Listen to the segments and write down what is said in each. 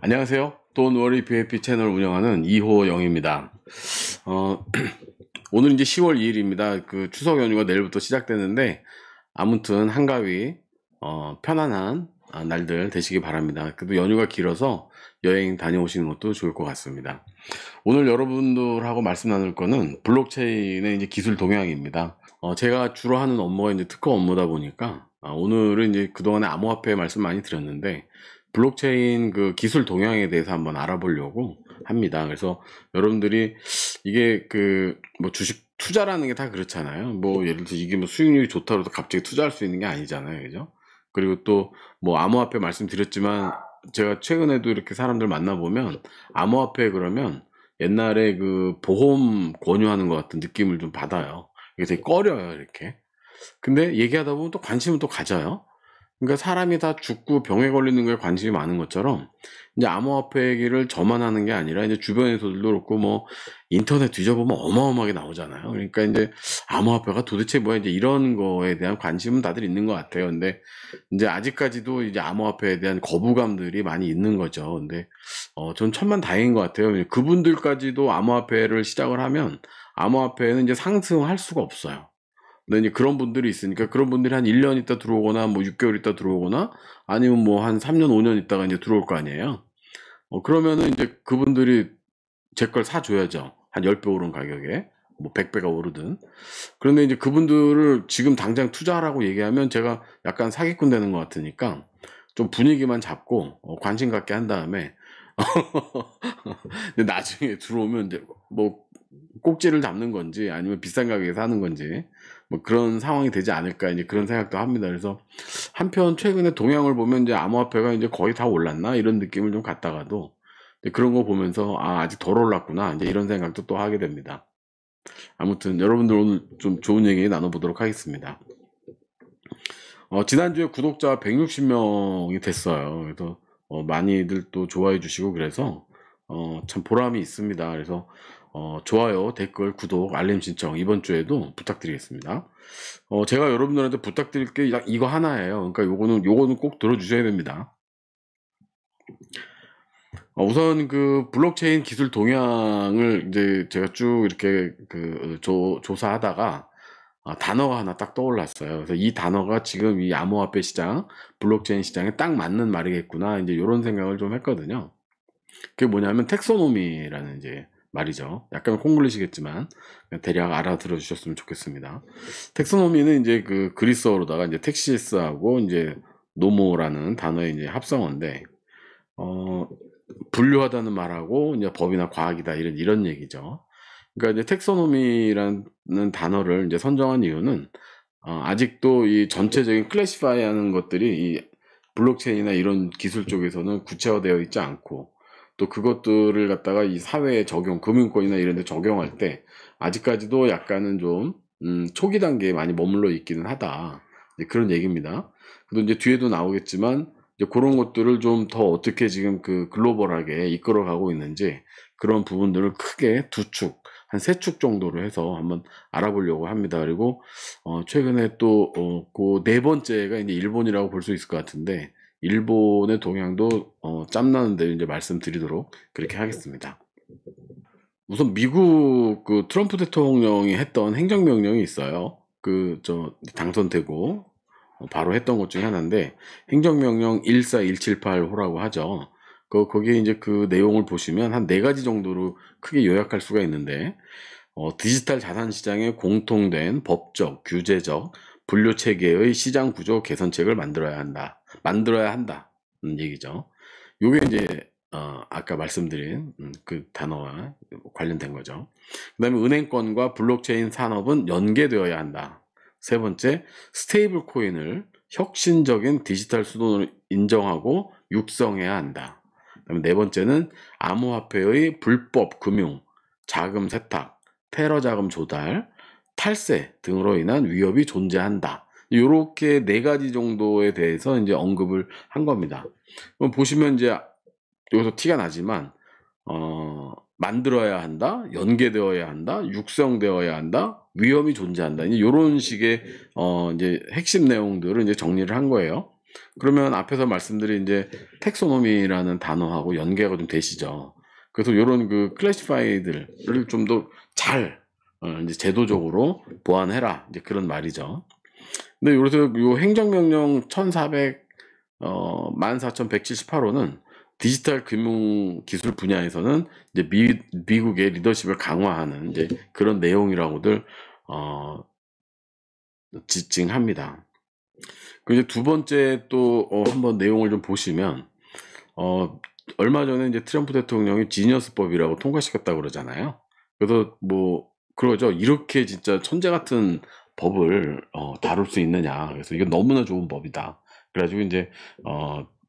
안녕하세요. Don't Worry Be Happy 채널 운영하는 이호영입니다. 오늘 이제 10월 2일입니다. 그 추석 연휴가 내일부터 시작되는데 아무튼 한가위 편안한 날들 되시기 바랍니다. 그래도 연휴가 길어서 여행 다녀오시는 것도 좋을 것 같습니다. 오늘 여러분들하고 말씀 나눌 거는 블록체인의 이제 기술 동향입니다. 제가 주로 하는 업무가 이제 특허 업무다 보니까 오늘은 이제 그동안에 암호화폐 말씀 많이 드렸는데 블록체인 그 기술 동향에 대해서 한번 알아보려고 합니다. 그래서 여러분들이 이게 그 뭐 주식 투자라는 게 다 그렇잖아요. 뭐 예를 들어서 이게 뭐 수익률이 좋다고 해서 갑자기 투자할 수 있는 게 아니잖아요. 그죠? 그리고 또 뭐 암호화폐 말씀드렸지만 제가 최근에도 이렇게 사람들 만나보면 암호화폐 그러면 옛날에 그 보험 권유하는 것 같은 느낌을 좀 받아요. 이게 되게 꺼려요, 이렇게. 근데 얘기하다 보면 또 관심은 또 가져요. 그러니까 사람이 다 죽고 병에 걸리는 거에 관심이 많은 것처럼 이제 암호화폐 얘기를 저만 하는 게 아니라 이제 주변에서도 그렇고 뭐 인터넷 뒤져보면 어마어마하게 나오잖아요. 그러니까 이제 암호화폐가 도대체 뭐야 이제 이런 거에 대한 관심은 다들 있는 것 같아요. 근데 이제 아직까지도 이제 암호화폐에 대한 거부감들이 많이 있는 거죠. 근데 전 천만다행인 것 같아요. 그분들까지도 암호화폐를 시작을 하면 암호화폐는 이제 상승할 수가 없어요. 근데 이제 그런 분들이 있으니까 그런 분들이 한 1년 있다 들어오거나 뭐 6개월 있다 들어오거나 아니면 뭐 한 3년 5년 있다가 이제 들어올 거 아니에요. 그러면은 이제 그분들이 제 걸 사줘야죠. 한 10배 오른 가격에 뭐 100배가 오르든. 그런데 이제 그분들을 지금 당장 투자하라고 얘기하면 제가 약간 사기꾼 되는 것 같으니까 좀 분위기만 잡고 관심 갖게 한 다음에 근데 나중에 들어오면 이제 뭐 꼭지를 잡는 건지 아니면 비싼 가격에 사는 건지 뭐 그런 상황이 되지 않을까 이제 그런 생각도 합니다. 그래서 한편 최근에 동향을 보면 이제 암호화폐가 이제 거의 다 올랐나 이런 느낌을 좀 갖다가도 그런 거 보면서 아직 덜 올랐구나 이제 이런 생각도 또 하게 됩니다. 아무튼 여러분들 오늘 좀 좋은 얘기 나눠보도록 하겠습니다. 지난주에 구독자 160명이 됐어요. 그래서 많이들 또 좋아해 주시고 그래서 참 보람이 있습니다. 그래서 좋아요, 댓글, 구독, 알림 신청 이번 주에도 부탁드리겠습니다. 제가 여러분들한테 부탁드릴 게 이거 하나예요. 그러니까 요거는 꼭 들어주셔야 됩니다. 우선 그 블록체인 기술 동향을 이제 제가 쭉 이렇게 그 조사하다가 단어가 하나 딱 떠올랐어요. 그래서 이 단어가 지금 이 암호화폐 시장, 블록체인 시장에 딱 맞는 말이겠구나. 이제 이런 생각을 좀 했거든요. 그게 뭐냐면 텍소노미라는 이제 말이죠. 약간 콩글리시겠지만 대략 알아들어 주셨으면 좋겠습니다. 텍소노미는 이제 그 그리스어로다가 이제 텍시스하고 이제 노모라는 단어의 이제 합성어인데 분류하다는 말하고 이제 법이나 과학이다 이런 얘기죠. 그러니까 이제 텍소노미라는 단어를 이제 선정한 이유는 아직도 이 전체적인 클래시파이 하는 것들이 이 블록체인이나 이런 기술 쪽에서는 구체화되어 있지 않고 또 그것들을 갖다가 이 사회에 적용, 금융권이나 이런 데 적용할 때 아직까지도 약간은 좀 초기 단계에 많이 머물러 있기는 하다. 이제 그런 얘기입니다. 그리고 이제 뒤에도 나오겠지만 이제 그런 것들을 좀 더 어떻게 지금 그 글로벌하게 이끌어가고 있는지 그런 부분들을 크게 두 축, 한 세 축 정도로 해서 한번 알아보려고 합니다. 그리고 최근에 또 그 네 번째가 이제 일본이라고 볼 수 있을 것 같은데 일본의 동향도 짬나는 대로 이제 말씀드리도록 그렇게 하겠습니다. 우선 미국 그 트럼프 대통령이 했던 행정명령이 있어요. 당선되고 바로 했던 것 중에 하나인데 행정명령 14178호라고 하죠. 거기에 이제 그 내용을 보시면 한 네 가지 정도로 크게 요약할 수가 있는데 디지털 자산 시장에 공통된 법적, 규제적, 분류 체계의 시장 구조 개선책을 만들어야 한다. 얘기죠. 요게 이제 아까 말씀드린 그 단어와 관련된 거죠. 그다음에 은행권과 블록체인 산업은 연계되어야 한다. 세 번째, 스테이블 코인을 혁신적인 디지털 수단으로 인정하고 육성해야 한다. 그다음에 네 번째는 암호화폐의 불법 금융, 자금 세탁, 테러 자금 조달, 탈세 등으로 인한 위협이 존재한다. 요렇게 네 가지 정도에 대해서 이제 언급을 한 겁니다. 그럼 보시면 이제 여기서 티가 나지만 만들어야 한다, 연계되어야 한다, 육성되어야 한다, 위험이 존재한다. 이제 이런 식의 이제 핵심 내용들을 이제 정리를 한 거예요. 그러면 앞에서 말씀드린 이제 텍소노미라는 단어하고 연계가 좀 되시죠. 그래서 요런 그 클래시파이들을 좀 더 잘 이제 제도적으로 보완해라, 이제 그런 말이죠. 근데 요래서 요 행정명령 14178호는 디지털 금융 기술 분야에서는 이제 미국의 리더십을 강화하는 이제 그런 내용이라고들 지칭합니다. 그 이제 두 번째 또 한번 내용을 좀 보시면 얼마 전에 이제 트럼프 대통령이 지니어스법이라고 통과시켰다고 그러잖아요. 그래서 뭐 그러죠. 이렇게 진짜 천재 같은 법을 다룰 수 있느냐. 그래서 이게 너무나 좋은 법이다. 그래가지고 이제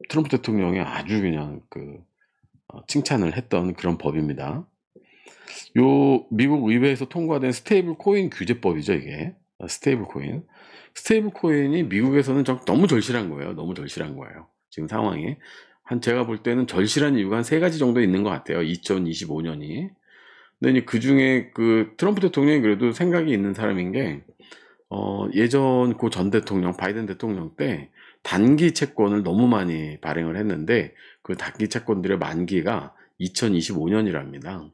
트럼프 대통령이 아주 그냥 그 칭찬을 했던 그런 법입니다. 요 미국 의회에서 통과된 스테이블 코인 규제법이죠, 이게. 스테이블 코인. 스테이블 코인이 미국에서는 너무 절실한 거예요. 너무 절실한 거예요. 지금 상황이. 제가 볼 때는 절실한 이유가 한 세 가지 정도 있는 것 같아요. 2025년이. 근데 이제 그 중에 그 트럼프 대통령이 그래도 생각이 있는 사람인 게, 예전 그 전 대통령, 바이든 대통령 때 단기 채권을 너무 많이 발행을 했는데 그 단기 채권들의 만기가 2025년이랍니다.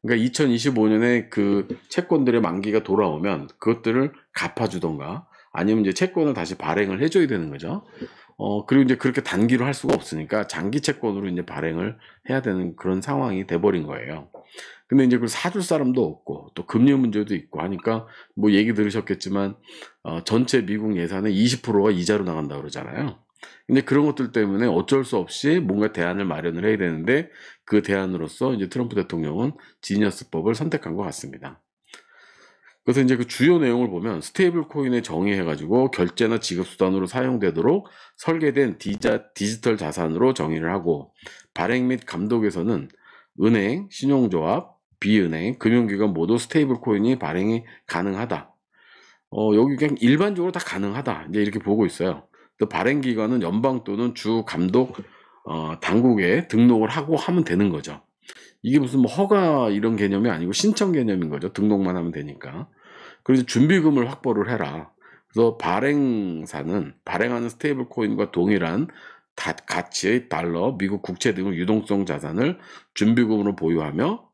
그러니까 2025년에 그 채권들의 만기가 돌아오면 그것들을 갚아주던가 아니면 이제 채권을 다시 발행을 해줘야 되는 거죠. 그리고 이제 그렇게 단기로 할 수가 없으니까 장기 채권으로 이제 발행을 해야 되는 그런 상황이 돼버린 거예요. 근데 이제 그걸 사줄 사람도 없고 또 금리 문제도 있고 하니까 뭐 얘기 들으셨겠지만 전체 미국 예산의 20%가 이자로 나간다 그러잖아요. 근데 그런 것들 때문에 어쩔 수 없이 뭔가 대안을 마련을 해야 되는데 그 대안으로서 이제 트럼프 대통령은 지니어스법을 선택한 것 같습니다. 그래서 이제 그 주요 내용을 보면 스테이블 코인에 정의해가지고 결제나 지급 수단으로 사용되도록 설계된 디지털 자산으로 정의를 하고 발행 및 감독에서는 은행, 신용조합, 비은행, 금융기관 모두 스테이블 코인이 발행이 가능하다. 여기 그냥 일반적으로 다 가능하다. 이제 이렇게 보고 있어요. 또 발행 기관은 연방 또는 주 감독 당국에 등록을 하고 하면 되는 거죠. 이게 무슨 뭐 허가 이런 개념이 아니고 신청 개념인 거죠. 등록만 하면 되니까. 그래서 준비금을 확보를 해라. 그래서 발행사는 발행하는 스테이블 코인과 동일한 가치의 달러, 미국 국채 등의 유동성 자산을 준비금으로 보유하며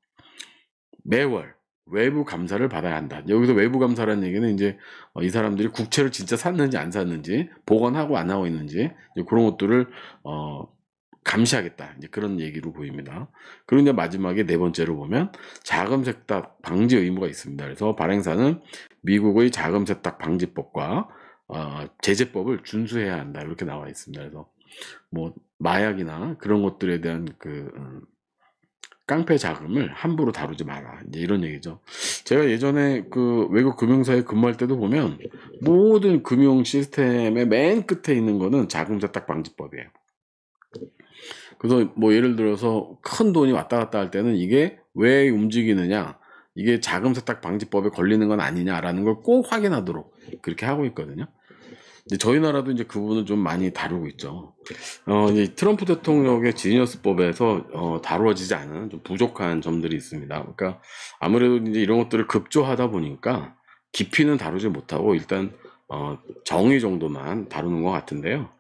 매월 외부 감사를 받아야 한다. 여기서 외부 감사라는 얘기는 이제 이 사람들이 국채를 진짜 샀는지 안 샀는지, 보관하고 안 하고 있는지 그런 것들을 감시하겠다. 이제 그런 얘기로 보입니다. 그리고 이제 마지막에 네 번째로 보면 자금 세탁 방지 의무가 있습니다. 그래서 발행사는 미국의 자금 세탁 방지법과 제재법을 준수해야 한다. 이렇게 나와 있습니다. 그래서 뭐 마약이나 그런 것들에 대한 그 깡패 자금을 함부로 다루지 마라. 이제 이런 얘기죠. 제가 예전에 그 외국 금융사에 근무할 때도 보면 모든 금융 시스템의 맨 끝에 있는 거는 자금 세탁 방지법이에요. 그래서 뭐 예를 들어서 큰 돈이 왔다 갔다 할 때는 이게 왜 움직이느냐, 이게 자금 세탁 방지법에 걸리는 건 아니냐라는 걸 꼭 확인하도록 그렇게 하고 있거든요. 근데 저희 나라도 이제 그 부분을 좀 많이 다루고 있죠. 이제 트럼프 대통령의 지니어스법에서 다루어지지 않은 좀 부족한 점들이 있습니다. 그러니까 아무래도 이제 이런 것들을 급조하다 보니까 깊이는 다루지 못하고 일단 정의 정도만 다루는 것 같은데요.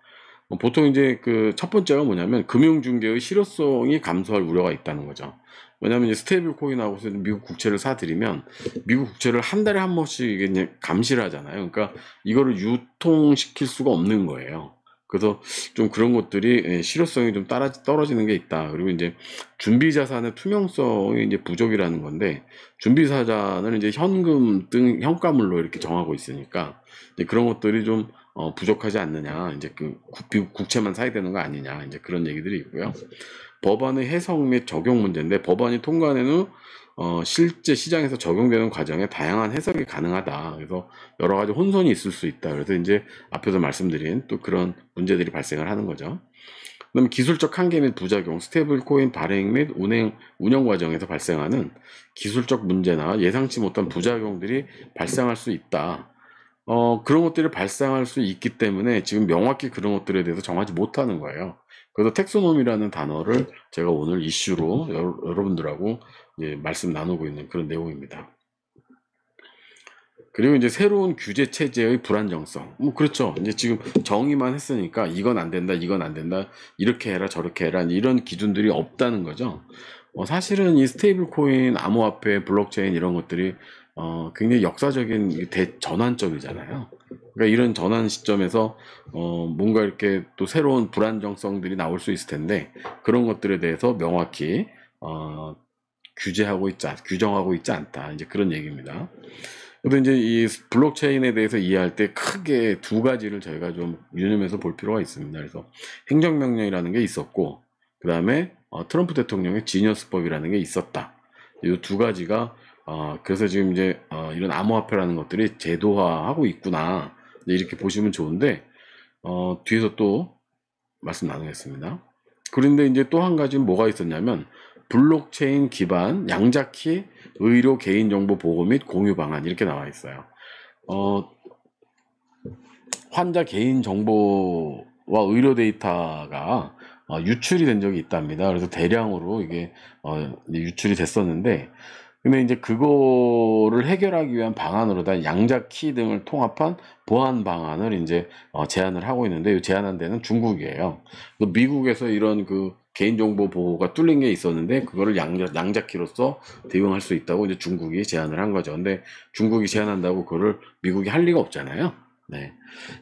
보통 이제 그 첫 번째가 뭐냐면 금융중개의 실효성이 감소할 우려가 있다는 거죠. 왜냐하면 이제 스테이블 코인하고서 미국 국채를 사들이면 미국 국채를 한 달에 한 번씩 이제 감시를 하잖아요. 그러니까 이거를 유통시킬 수가 없는 거예요. 그래서 좀 그런 것들이 실효성이 좀 떨어지는 게 있다. 그리고 이제 준비자산의 투명성이 이제 부족이라는 건데 준비자산을 이제 현금 등 현가물로 이렇게 정하고 있으니까 이제 그런 것들이 좀 부족하지 않느냐. 이제 그 국채만 사야 되는 거 아니냐. 이제 그런 얘기들이 있고요. 법안의 해석 및 적용 문제인데 법안이 통과된 후 실제 시장에서 적용되는 과정에 다양한 해석이 가능하다. 그래서 여러 가지 혼선이 있을 수 있다. 그래서 이제 앞에서 말씀드린 또 그런 문제들이 발생을 하는 거죠. 그다음에 기술적 한계 및 부작용, 스테이블 코인 발행 및 운영 과정에서 발생하는 기술적 문제나 예상치 못한 부작용들이 발생할 수 있다. 그런 것들이 발생할 수 있기 때문에 지금 명확히 그런 것들에 대해서 정하지 못하는 거예요. 그래서 텍소노미라는 단어를 제가 오늘 이슈로 여러분들하고 이제 말씀 나누고 있는 그런 내용입니다. 그리고 이제 새로운 규제 체제의 불안정성. 뭐 그렇죠. 이제 지금 정의만 했으니까 이건 안 된다, 이건 안 된다, 이렇게 해라, 저렇게 해라, 이런 기준들이 없다는 거죠. 사실은 이 스테이블 코인, 암호화폐, 블록체인 이런 것들이 굉장히 역사적인 대전환점이잖아요. 그러니까 이런 전환 시점에서 뭔가 이렇게 또 새로운 불안정성들이 나올 수 있을 텐데 그런 것들에 대해서 명확히 규정하고 있지 않다. 이제 그런 얘기입니다. 그래도 이제 이 블록체인에 대해서 이해할 때 크게 두 가지를 저희가 좀 유념해서 볼 필요가 있습니다. 그래서 행정명령이라는 게 있었고, 그 다음에 트럼프 대통령의 지니어스법이라는 게 있었다. 이 두 가지가 그래서 지금 이제 이런 암호화폐라는 것들이 제도화하고 있구나, 이렇게 보시면 좋은데 뒤에서 또 말씀 나누겠습니다. 그런데 이제 또 한 가지는 뭐가 있었냐면 블록체인 기반 양자키 의료 개인정보 보호 및 공유 방안 이렇게 나와 있어요. 환자 개인정보와 의료 데이터가 유출이 된 적이 있답니다. 그래서 대량으로 이게 유출이 됐었는데 근데 이제 그거를 해결하기 위한 방안으로다 양자키 등을 통합한 보안 방안을 이제 제안을 하고 있는데 이 제안한 데는 중국이에요. 미국에서 이런 그 개인정보 보호가 뚫린 게 있었는데 그거를 양자키로서 대응할 수 있다고 이제 중국이 제안을 한 거죠. 근데 중국이 제안한다고 그거를 미국이 할 리가 없잖아요. 네.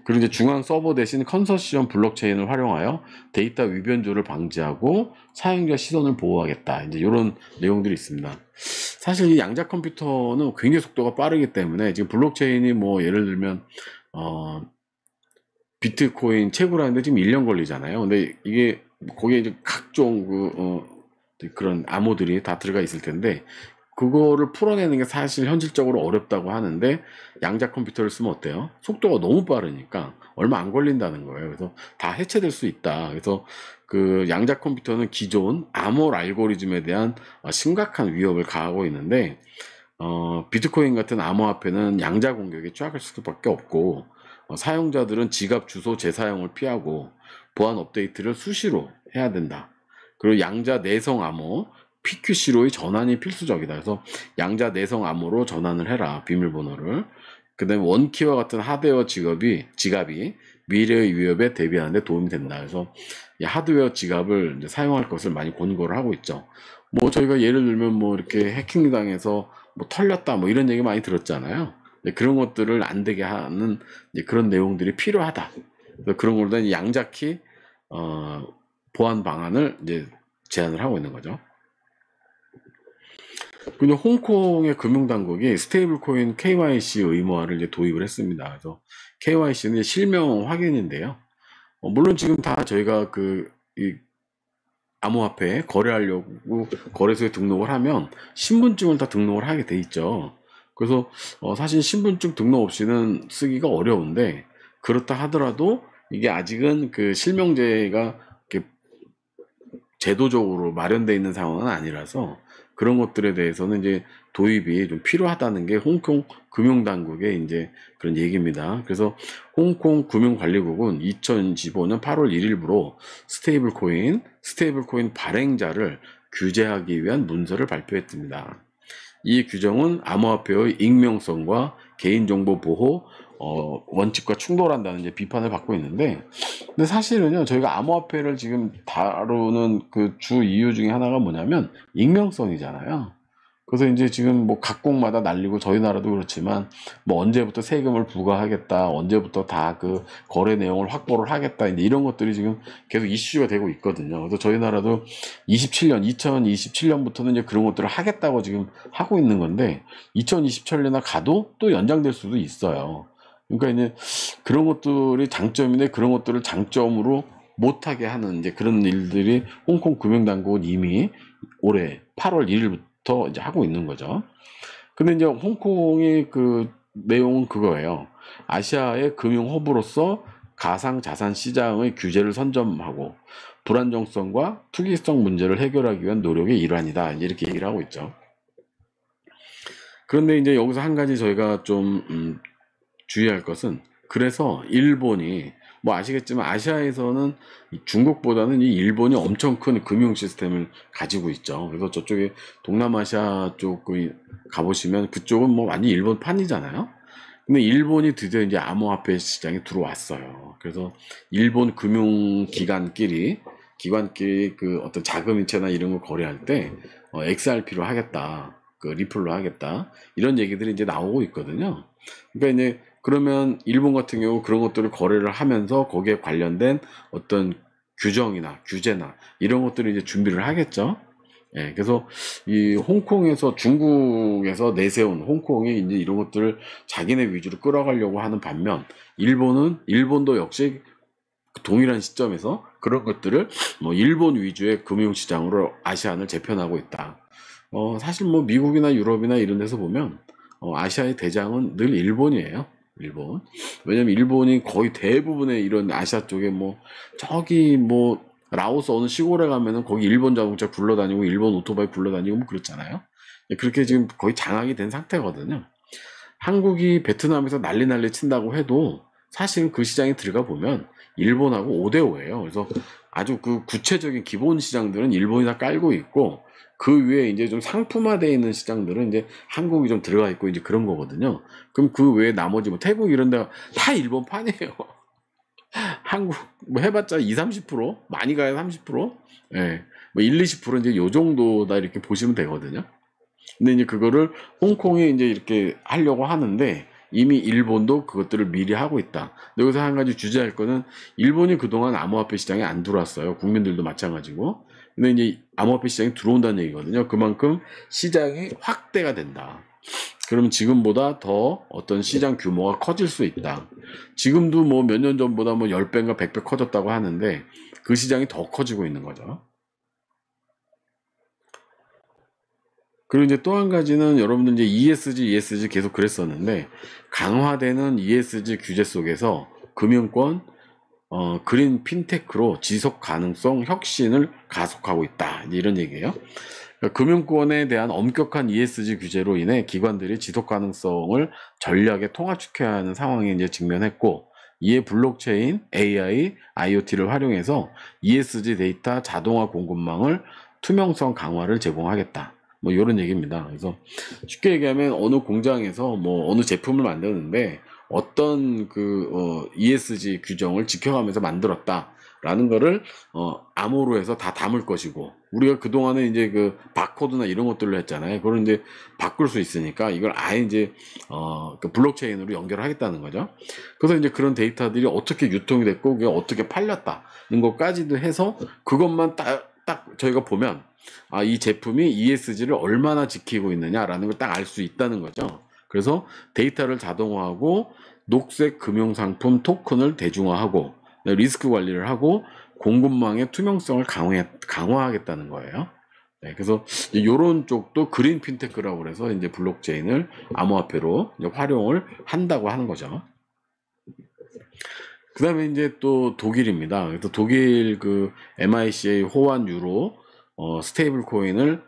그리고 이제 중앙 서버 대신 컨소시엄 블록체인을 활용하여 데이터 위변조를 방지하고 사용자 시선을 보호하겠다. 이제 이런 내용들이 있습니다. 사실 이 양자 컴퓨터는 굉장히 속도가 빠르기 때문에 지금 블록체인이 뭐 예를 들면 비트코인 채굴하는데 지금 1년 걸리잖아요. 근데 이게 거기에 이제 각종 그런 암호들이 다 들어가 있을 텐데 그거를 풀어내는 게 사실 현실적으로 어렵다고 하는데 양자 컴퓨터를 쓰면 어때요? 속도가 너무 빠르니까 얼마 안 걸린다는 거예요. 그래서 다 해체될 수 있다. 그래서 그 양자 컴퓨터는 기존 암호 알고리즘에 대한 심각한 위협을 가하고 있는데 비트코인 같은 암호화폐는 양자 공격에 취약할 수밖에 없고 사용자들은 지갑 주소 재사용을 피하고 보안 업데이트를 수시로 해야 된다. 그리고 양자 내성 암호 PQC로의 전환이 필수적이다. 그래서 양자 내성 암호로 전환을 해라. 비밀번호를. 그 다음에 원키와 같은 하드웨어 지갑이 미래의 위협에 대비하는 데 도움이 된다. 그래서 이 하드웨어 지갑을 이제 사용할 것을 많이 권고를 하고 있죠. 뭐 저희가 예를 들면 뭐 이렇게 해킹 당해서 뭐 털렸다 뭐 이런 얘기 많이 들었잖아요. 그런 것들을 안 되게 하는 그런 내용들이 필요하다. 그래서 그런 걸로 된 양자키 보안 방안을 이제 제안을 하고 있는 거죠. 근데 홍콩의 금융당국이 스테이블 코인 KYC 의무화를 이제 도입을 했습니다. 그래서 KYC는 실명 확인인데요. 물론 지금 다 저희가 이 암호화폐 거래하려고 거래소에 등록을 하면 신분증을 다 등록을 하게 돼 있죠. 그래서 사실 신분증 등록 없이는 쓰기가 어려운데 그렇다 하더라도 이게 아직은 그 실명제가 이렇게 제도적으로 마련되어 있는 상황은 아니라서 그런 것들에 대해서는 이제 도입이 좀 필요하다는 게 홍콩 금융당국의 이제 그런 얘기입니다. 그래서 홍콩 금융관리국은 2015년 8월 1일부로 스테이블 코인 발행자를 규제하기 위한 문서를 발표했습니다. 이 규정은 암호화폐의 익명성과 개인정보 보호 원칙과 충돌한다는 이제 비판을 받고 있는데, 근데 사실은요, 저희가 암호화폐를 지금 다루는 그 주 이유 중에 하나가 뭐냐면 익명성이잖아요. 그래서 이제 지금 뭐 각국마다 날리고 저희 나라도 그렇지만 뭐 언제부터 세금을 부과하겠다, 언제부터 다 그 거래 내용을 확보를 하겠다, 이제 이런 것들이 지금 계속 이슈가 되고 있거든요. 그래서 저희 나라도 2027년부터는 이제 그런 것들을 하겠다고 지금 하고 있는 건데 2027년에 가도 또 연장될 수도 있어요. 그러니까 이제 그런 것들이 장점인데 그런 것들을 장점으로 못하게 하는 이제 그런 일들이 홍콩 금융당국은 이미 올해 8월 1일부터 이제 하고 있는 거죠. 근데 이제 홍콩의 그 내용은 그거예요. 아시아의 금융 허브로서 가상 자산 시장의 규제를 선점하고 불안정성과 투기성 문제를 해결하기 위한 노력의 일환이다. 이렇게 얘기를 하고 있죠. 그런데 이제 여기서 한 가지 저희가 좀 주의할 것은, 그래서 일본이 뭐 아시겠지만 아시아에서는 중국보다는 이 일본이 엄청 큰 금융 시스템을 가지고 있죠. 그래서 저쪽에 동남아시아 쪽에 가보시면 그쪽은 뭐 완전 일본판이잖아요. 근데 일본이 드디어 이제 암호화폐 시장에 들어왔어요. 그래서 일본 금융기관끼리 그 어떤 자금이체나 이런 거 거래할 때 XRP로 하겠다, 그 리플로 하겠다 이런 얘기들이 이제 나오고 있거든요. 그러니까 이제 그러면 일본 같은 경우 그런 것들을 거래를 하면서 거기에 관련된 어떤 규정이나 규제나 이런 것들을 이제 준비를 하겠죠. 예, 그래서 이 홍콩에서 중국에서 내세운 홍콩이 이제 이런 것들을 자기네 위주로 끌어가려고 하는 반면 일본도 역시 동일한 시점에서 그런 것들을 뭐 일본 위주의 금융시장으로 아시안을 재편하고 있다. 사실 뭐 미국이나 유럽이나 이런 데서 보면 아시아의 대장은 늘 일본이에요. 일본. 왜냐면 일본이 거의 대부분의 이런 아시아 쪽에 뭐 저기 뭐 라오스 어느 시골에 가면은 거기 일본 자동차 굴러다니고 일본 오토바이 굴러다니고 뭐 그렇잖아요. 그렇게 지금 거의 장악이 된 상태거든요. 한국이 베트남에서 난리 친다고 해도 사실은 그 시장에 들어가 보면 일본하고 5대5예요. 그래서 아주 그 구체적인 기본 시장들은 일본이 다 깔고 있고 그 위에 이제 좀 상품화되어 있는 시장들은 이제 한국이 좀 들어가 있고 이제 그런 거거든요. 그럼 그 외에 나머지 뭐 태국 이런 데가 다 일본판이에요. 한국 뭐 해봤자 2, 30% 많이 가야 30%? 예. 뭐 1, 20% 이제 요 정도다 이렇게 보시면 되거든요. 근데 이제 그거를 홍콩이 이제 이렇게 하려고 하는데 이미 일본도 그것들을 미리 하고 있다. 근데 여기서 한 가지 주제할 거는 일본이 그동안 암호화폐 시장에 안 들어왔어요. 국민들도 마찬가지고. 근데 이제 암호화폐 시장에 들어온다는 얘기거든요. 그만큼 시장이 확대가 된다. 그러면 지금보다 더 어떤 시장 규모가 커질 수 있다. 지금도 뭐 몇 년 전보다 뭐 10배인가 100배 커졌다고 하는데 그 시장이 더 커지고 있는 거죠. 그리고 이제 또 한 가지는 여러분들 이제 ESG 계속 그랬었는데 강화되는 ESG 규제 속에서 금융권, 그린 핀테크로 지속 가능성 혁신을 가속하고 있다. 이런 얘기예요. 그러니까 금융권에 대한 엄격한 ESG 규제로 인해 기관들이 지속 가능성을 전략에 통합시켜야 하는 상황에 이제 직면했고 이에 블록체인, AI, IoT를 활용해서 ESG 데이터 자동화 공급망을 투명성 강화를 제공하겠다. 뭐 이런 얘기입니다. 그래서 쉽게 얘기하면 어느 공장에서 뭐 어느 제품을 만드는데 어떤 그 ESG 규정을 지켜가면서 만들었다라는 거를 암호로 해서 다 담을 것이고 우리가 그동안에 이제 그 바코드나 이런 것들로 했잖아요. 그걸 이제 바꿀 수 있으니까 이걸 아예 이제 그 블록체인으로 연결하겠다는 거죠. 그래서 이제 그런 데이터들이 어떻게 유통이 됐고 그게 어떻게 팔렸다는 것까지도 해서 그것만 딱 저희가 보면 이 제품이 ESG를 얼마나 지키고 있느냐라는 걸 딱 알 수 있다는 거죠. 그래서 데이터를 자동화하고 녹색 금융상품 토큰을 대중화하고 리스크 관리를 하고 공급망의 투명성을 강화하겠다는 거예요. 네, 그래서 이런 쪽도 그린 핀테크라고 그래서 이제 블록체인을 암호화폐로 이제 활용을 한다고 하는 거죠. 그 다음에 이제 또 독일입니다. 그래서 독일 그 MICA 호환 유로 스테이블 코인을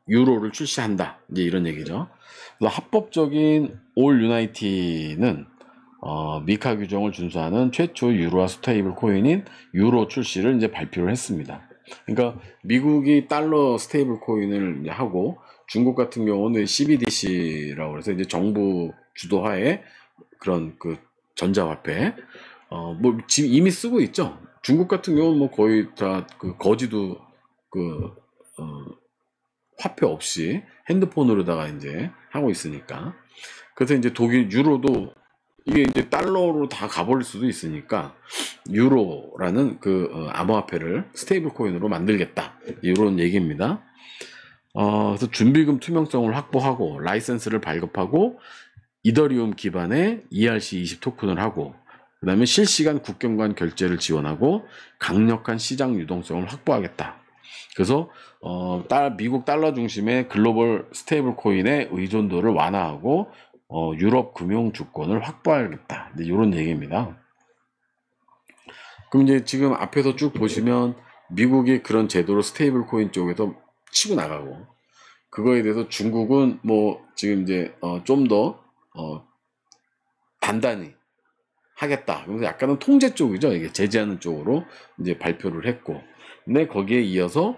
유로를 출시한다. 이제 이런 얘기죠. 그래서 합법적인 올 유나이티는 미카 규정을 준수하는 최초 유로화 스테이블 코인인 유로 출시를 이제 발표를 했습니다. 그러니까 미국이 달러 스테이블 코인을 이제 하고 중국 같은 경우는 CBDC라고 해서 이제 정부 주도하에 그런 그 전자화폐 뭐 지금 이미 쓰고 있죠. 중국 같은 경우는 뭐 거의 다 그 거지도 그 화폐 없이 핸드폰으로다가 이제 하고 있으니까. 그래서 이제 독일 유로도 이게 이제 달러로 다 가버릴 수도 있으니까 유로라는 그 암호화폐를 스테이블 코인으로 만들겠다 이런 얘기입니다. 그래서 준비금 투명성을 확보하고 라이센스를 발급하고 이더리움 기반의 ERC20 토큰을 하고 그 다음에 실시간 국경 간 결제를 지원하고 강력한 시장 유동성을 확보하겠다. 그래서 미국 달러 중심의 글로벌 스테이블 코인의 의존도를 완화하고 유럽 금융 주권을 확보하겠다. 이런 얘기입니다. 그럼 이제 지금 앞에서 쭉 보시면 미국이 그런 제도로 스테이블 코인 쪽에서 치고 나가고 그거에 대해서 중국은 뭐 지금 이제 좀 더 단단히 하겠다. 그래서 약간은 통제 쪽이죠. 이게 제재하는 쪽으로 이제 발표를 했고, 근데 거기에 이어서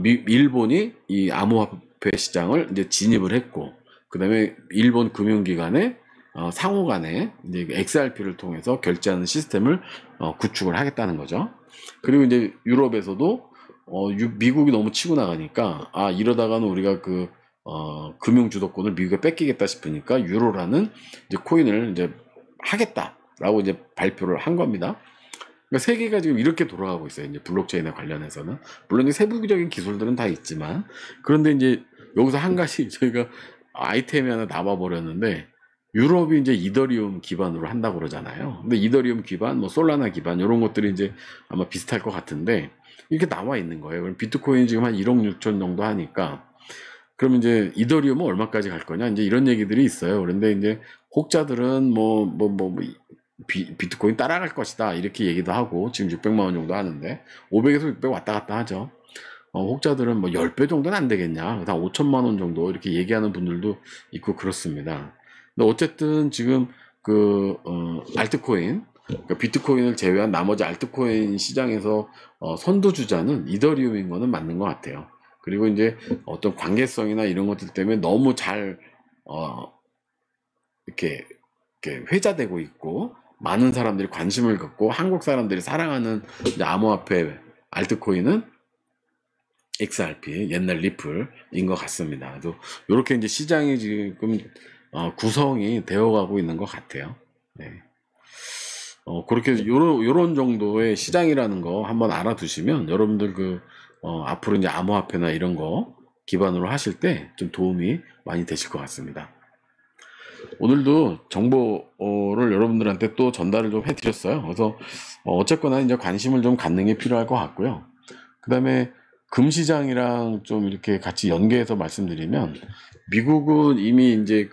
일본이 이 암호화폐 시장을 이제 진입을 했고, 그 다음에 일본 금융기관에 상호 간에 이제 XRP를 통해서 결제하는 시스템을 구축을 하겠다는 거죠. 그리고 이제 유럽에서도 미국이 너무 치고 나가니까 이러다가는 우리가 금융 주도권을 미국에 뺏기겠다 싶으니까 유로라는 이제 코인을 이제 하겠다라고 이제 발표를 한 겁니다. 그러니까 세계가 지금 이렇게 돌아가고 있어요. 이제 블록체인에 관련해서는 물론 이제 세부적인 기술들은 다 있지만, 그런데 이제 여기서 한 가지 저희가 아이템이 하나 남아 버렸는데, 유럽이 이제 이더리움 기반으로 한다고 그러잖아요. 근데 이더리움 기반, 뭐 솔라나 기반 이런 것들이 이제 아마 비슷할 것 같은데 이렇게 나와 있는 거예요. 그럼 비트코인 지금 한 1억 6천 정도 하니까, 그러면 이제 이더리움은 얼마까지 갈 거냐 이제 이런 얘기들이 있어요. 그런데 이제 혹자들은 비트코인 따라갈 것이다 이렇게 얘기도 하고, 지금 600만 원 정도 하는데 500에서 600 왔다 갔다 하죠. 혹자들은 뭐 10배 정도는 안 되겠냐, 한 5천만 원 정도 이렇게 얘기하는 분들도 있고 그렇습니다. 근데 어쨌든 지금 알트코인, 그러니까 비트코인을 제외한 나머지 알트코인 시장에서 선두주자는 이더리움인 거는 맞는 것 같아요. 그리고 이제 어떤 관계성이나 이런 것들 때문에 너무 잘 이렇게 회자되고 있고 많은 사람들이 관심을 갖고 한국 사람들이 사랑하는 이제 암호화폐 알트코인은 XRP, 옛날 리플인 것 같습니다. 그래서 이렇게 이제 시장이 지금 구성이 되어가고 있는 것 같아요. 네. 그렇게 요런 정도의 시장이라는 거 한번 알아두시면 여러분들 앞으로 이제 암호화폐나 이런 거 기반으로 하실 때 좀 도움이 많이 되실 것 같습니다. 오늘도 정보를 여러분들한테 또 전달을 좀 해드렸어요. 그래서 어쨌거나 이제 관심을 좀 갖는 게 필요할 것 같고요. 그 다음에 금시장이랑 좀 이렇게 같이 연계해서 말씀드리면, 미국은 이미 이제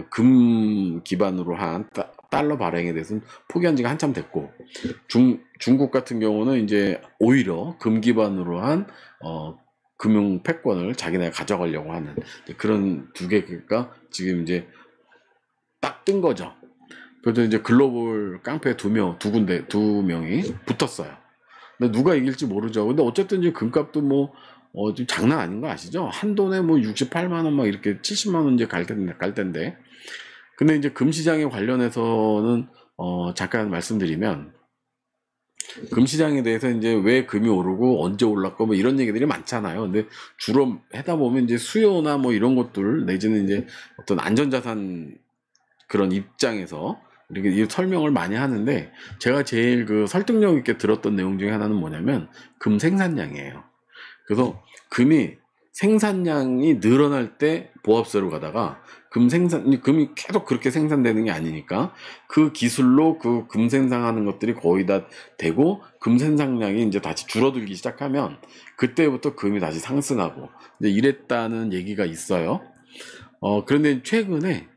금 기반으로 한 달러 발행에 대해서는 포기한 지가 한참 됐고, 중국 같은 경우는 이제 오히려 금 기반으로 한 금융 패권을 자기네가 가져가려고 하는 그런 두 개가 지금 이제 딱 뜬 거죠. 그래서 이제 글로벌 깡패 두 명이 붙었어요. 근데 누가 이길지 모르죠. 근데 어쨌든 이제 금값도 좀 장난 아닌 거 아시죠? 한 돈에 68만 원 막 이렇게 70만 원 이제 갈 텐데. 근데 이제 금시장에 관련해서는 잠깐 말씀드리면, 금시장에 대해서 이제 왜 금이 오르고 언제 올랐고 뭐 이런 얘기들이 많잖아요. 근데 주로 하다 보면 이제 수요나 뭐 이런 것들 내지는 이제 어떤 안전자산 그런 입장에서 이렇게 이 설명을 많이 하는데, 제가 제일 설득력 있게 들었던 내용 중에 하나는 뭐냐면 금 생산량이에요. 그래서 금이 생산량이 늘어날 때 보합세로 가다가 금이 계속 그렇게 생산되는 게 아니니까 그 기술로 금 생산하는 것들이 거의 다 되고 금 생산량이 이제 다시 줄어들기 시작하면 그때부터 금이 다시 상승하고 이제 이랬다는 얘기가 있어요. 그런데 최근에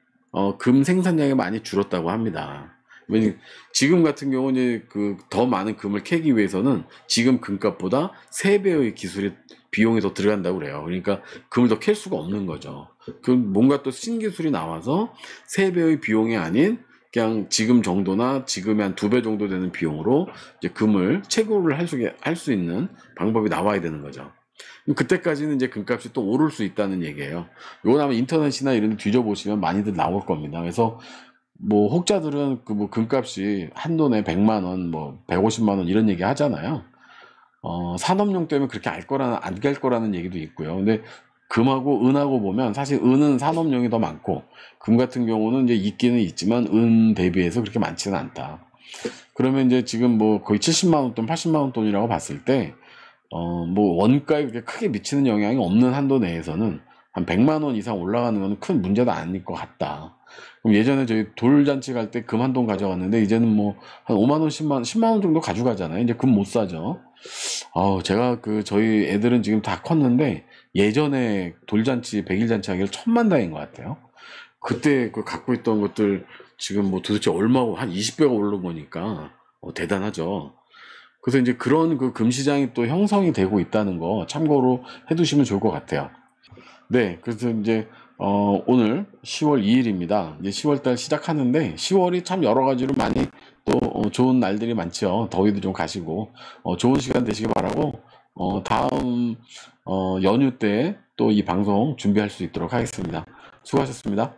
금 생산량이 많이 줄었다고 합니다. 지금 같은 경우는 더 많은 금을 캐기 위해서는 지금 금값보다 3배의 기술이 비용이 더 들어간다고 그래요. 그러니까 금을 더 캘 수가 없는 거죠. 뭔가 또 신기술이 나와서 3배의 비용이 아닌 그냥 지금 정도나 지금의 한 2배 정도 되는 비용으로 이제 금을 채굴을 할 수 있는 방법이 나와야 되는 거죠. 그때까지는 이제 금값이 또 오를 수 있다는 얘기예요. 이건 아마 인터넷이나 이런 데 뒤져보시면 많이들 나올 겁니다. 그래서 혹자들은 금값이 한 돈에 100만 원, 150만 원 이런 얘기 하잖아요. 산업용 때문에 그렇게 안 갈 거라는 얘기도 있고요. 근데 금하고 은하고 보면 사실 은은 산업용이 더 많고 금 같은 경우는 이제 있기는 있지만 은 대비해서 그렇게 많지는 않다. 그러면 이제 지금 거의 70만 원 돈, 80만 원 돈이라고 봤을 때 원가에 그렇게 크게 미치는 영향이 없는 한도 내에서는 한 100만 원 이상 올라가는 건 큰 문제도 아닐 것 같다. 그럼 예전에 저희 돌잔치 갈 때 금 한 돈 가져갔는데 이제는 한 5만 원, 10만 원 정도 가져가잖아요. 이제 금 못 사죠. 제가 저희 애들은 지금 다 컸는데 예전에 돌잔치, 100일 잔치 하기를 천만 다행인 것 같아요. 그때 갖고 있던 것들 지금 도대체 얼마고 한 20배가 오른 거니까 대단하죠. 그래서 이제 그런 금시장이 또 형성이 되고 있다는 거 참고로 해두시면 좋을 것 같아요. 네, 그래서 이제 오늘 10월 2일입니다. 이제 10월달 시작하는데 10월이 참 여러 가지로 많이 또 좋은 날들이 많죠. 더위도 좀 가시고 좋은 시간 되시기 바라고 다음 연휴 때 또 이 방송 준비할 수 있도록 하겠습니다. 수고하셨습니다.